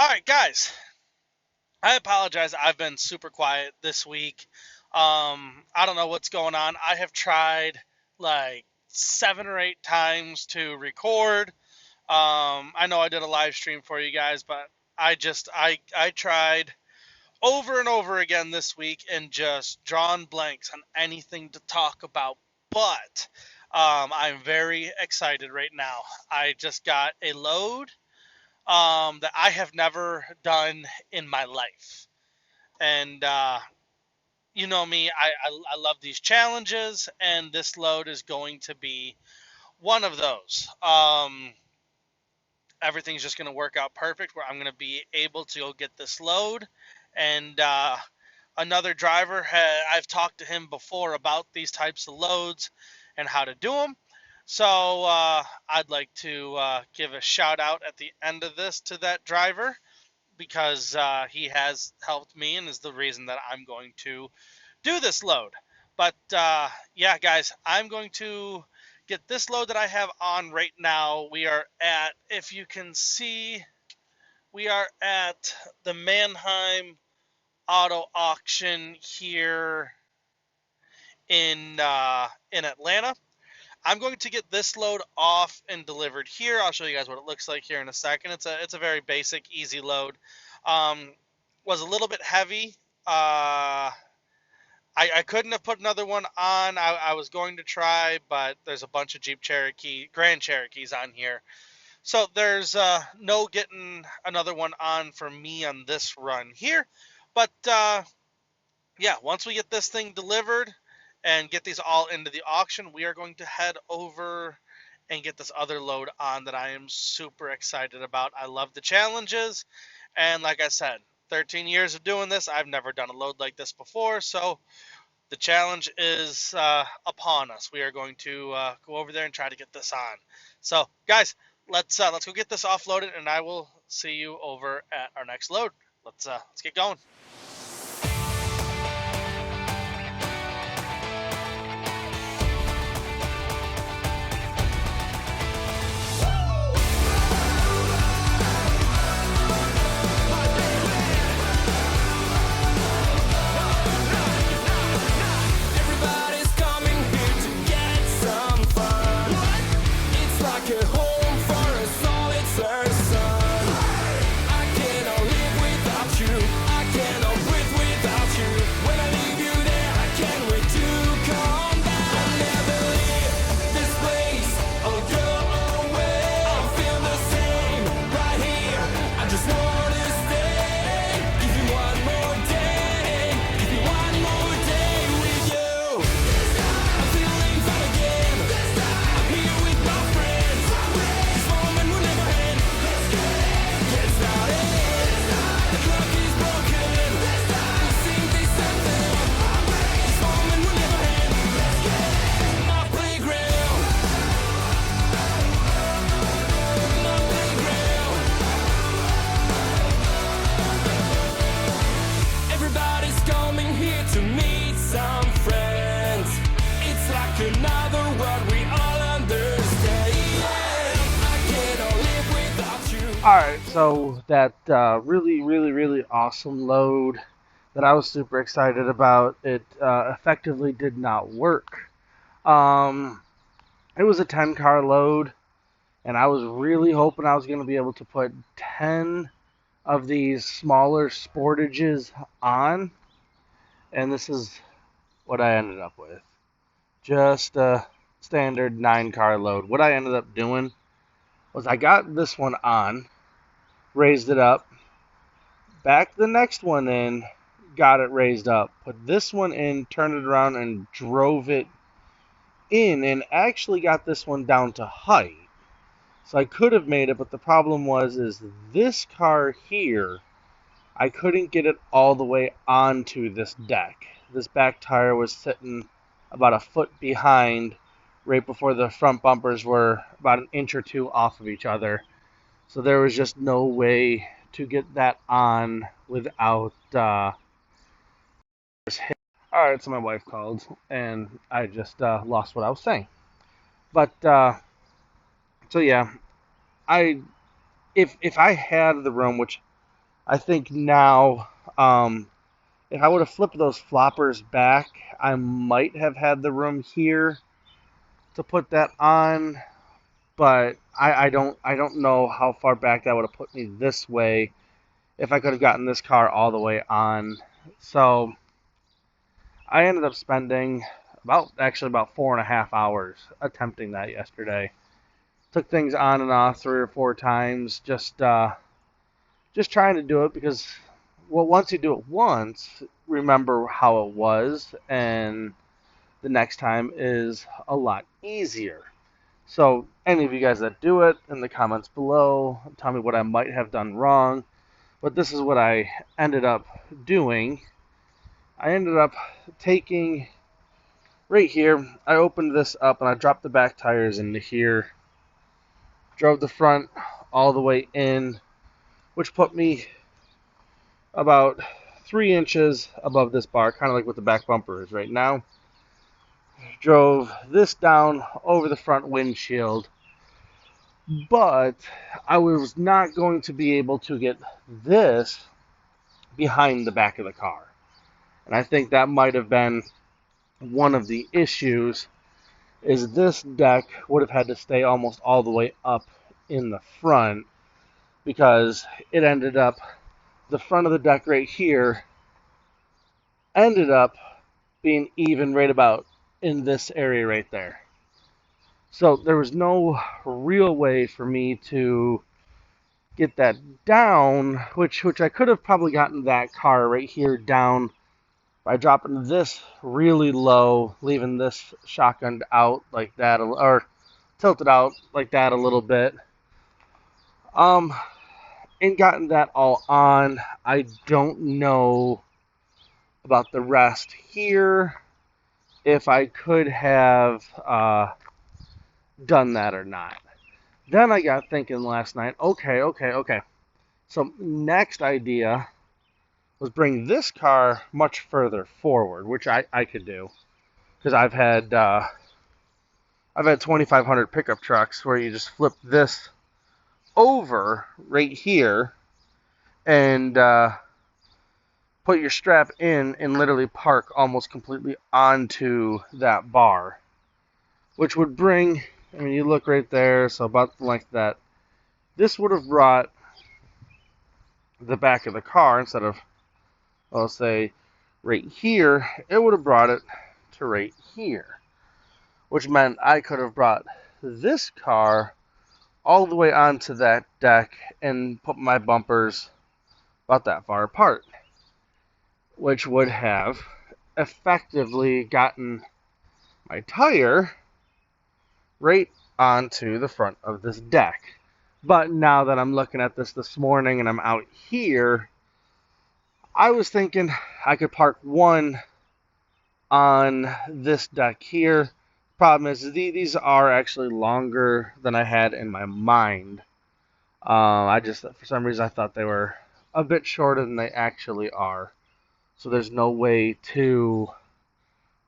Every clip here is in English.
All right, guys. I apologize. I've been super quiet this week. I don't know what's going on. I have tried like 7 or 8 times to record. I know I did a live stream for you guys, but I tried over and over again this week and just drawn blanks on anything to talk about. But I'm very excited right now. I just got a load that I have never done in my life. And you know me, I love these challenges, and this load is going to be one of those. Everything's just going to work out perfect where I'm going to be able to go get this load. And another driver, I've talked to him before about these types of loads and how to do them. So I'd like to give a shout out at the end of this to that driver because he has helped me and is the reason that I'm going to do this load. But yeah, guys, I'm going to get this load that I have on right now. We are at, if you can see, we are at the Mannheim Auto Auction here in Atlanta. I'm going to get this load off and delivered here. I'll show you guys what it looks like here in a second. It's a very basic, easy load. Was a little bit heavy. I couldn't have put another one on. I was going to try, but there's a bunch of Grand Cherokees on here. So there's no getting another one on for me on this run here. But yeah, once we get this thing delivered and get these all into the auction, we are going to head over and get this other load on that I am super excited about. I love the challenges. And like I said, 13 years of doing this, I've never done a load like this before. So the challenge is upon us. We are going to go over there and try to get this on. So guys, let's go get this offloaded, and I will see you over at our next load. Let's get going. Alright, so that really awesome load that I was super excited about, it effectively did not work. It was a 10-car load, and I was really hoping I was going to be able to put 10 of these smaller Sportages on, and this is what I ended up with. Just a standard 9-car load. What I ended up doing was I got this one on, raised it up, backed the next one in, got it raised up, put this one in, turned it around, and drove it in, and actually got this one down to height. So I could have made it, but the problem is this car here, I couldn't get it all the way onto this deck. This back tire was sitting about a foot behind, right before the front bumpers were about an inch or two off of each other. So there was just no way to get that on without Alright, so my wife called, and I just lost what I was saying. But, so yeah, if I had the room, which I think now, if I would have flipped those floppers back, I might have had the room here to put that on, but I don't know how far back that would have put me this way if I could have gotten this car all the way on. So I ended up spending about 4.5 hours attempting that yesterday. Took things on and off 3 or 4 times, just trying to do it because, well, once you do it once, remember how it was, and the next time is a lot easier. So, any of you guys that do it, in the comments below, tell me what I might have done wrong. But this is what I ended up doing. I ended up taking right here, I opened this up and I dropped the back tires into here, drove the front all the way in, which put me about 3 inches above this bar, kind of like what the back bumper is right now. Drove this down over the front windshield, but I was not going to be able to get this behind the back of the car. And I think that might have been one of the issues, is this deck would have had to stay almost all the way up in the front, because it ended up, the front of the deck right here ended up being even right about in this area right there. So there was no real way for me to get that down, which I could have probably gotten that car right here down by dropping this really low, leaving this shotgunned out like that, or tilted out like that a little bit. And gotten that all on. I don't know about the rest here, if I could have done that or not. Then I got thinking last night, okay. So next idea was bring this car much further forward, which I could do, because I've had 2,500 pickup trucks where you just flip this over right here and put your strap in and literally park almost completely onto that bar, which would bring, I mean, you look right there, so about the length of that. This would have brought the back of the car, instead of, I'll say, right here, it would have brought it to right here, which meant I could have brought this car all the way onto that deck and put my bumpers about that far apart, which would have effectively gotten my tire right onto the front of this deck. But now that I'm looking at this morning and I'm out here, I was thinking I could park one on this deck here. Problem is, these are actually longer than I had in my mind. I just, for some reason, I thought they were a bit shorter than they actually are. So there's no way to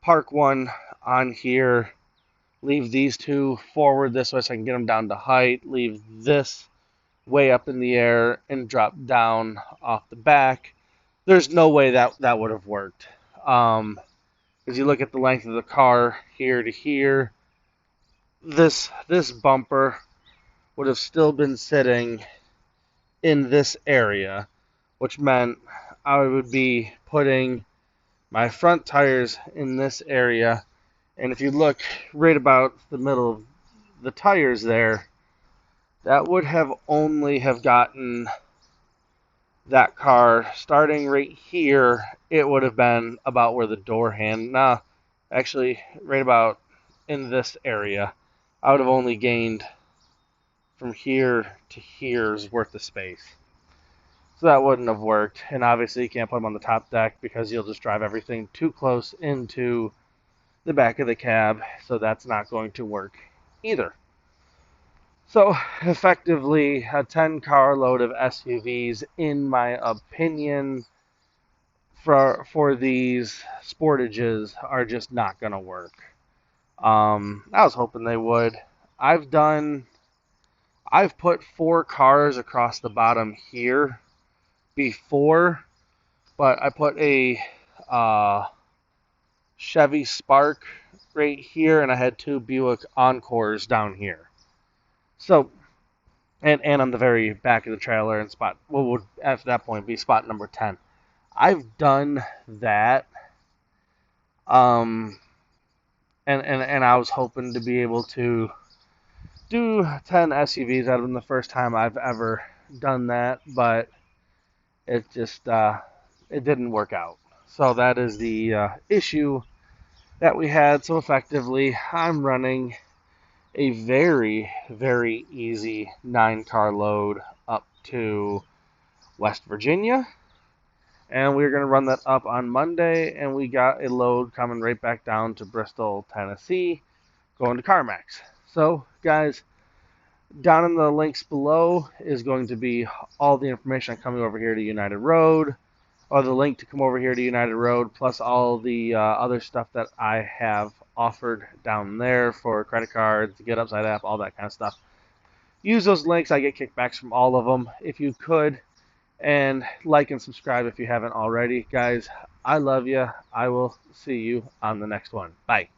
park one on here, leave these two forward this way so I can get them down to height, leave this way up in the air, and drop down off the back. There's no way that would have worked. As you look at the length of the car here to here, this bumper would have still been sitting in this area, which meant I would be putting my front tires in this area. And if you look right about the middle of the tires there, that would have only have gotten that car starting right here. It would have been about where the door hand, actually right about in this area. I would have only gained from here to here's worth of space. So that wouldn't have worked. And obviously you can't put them on the top deck because you'll just drive everything too close into the back of the cab. So that's not going to work either. So effectively, a 10-car load of SUVs, in my opinion, for these Sportages are just not going to work. I was hoping they would. I've put 4 cars across the bottom here before, but I put a uh, Chevy Spark right here, and I had two Buick Encores down here. So, and on the very back of the trailer and spot, what would at that point be spot number 10. I've done that, um, and I was hoping to be able to do 10 SUVs. That would have been the first time I've ever done that, but it just it didn't work out. So that is the issue that we had. So effectively, I'm running a very, very easy 9-car load up to West Virginia. And we're going to run that up on Monday. And we got a load coming right back down to Bristol, Tennessee, going to CarMax. So, guys, down in the links below is going to be all the information on coming over here to United Road, or the link to come over here to United Road, plus all the other stuff that I have offered down there for credit cards, Get Upside app, all that kind of stuff. Use those links. I get kickbacks from all of them. If you could, and like and subscribe if you haven't already. Guys, I love you. I will see you on the next one. Bye.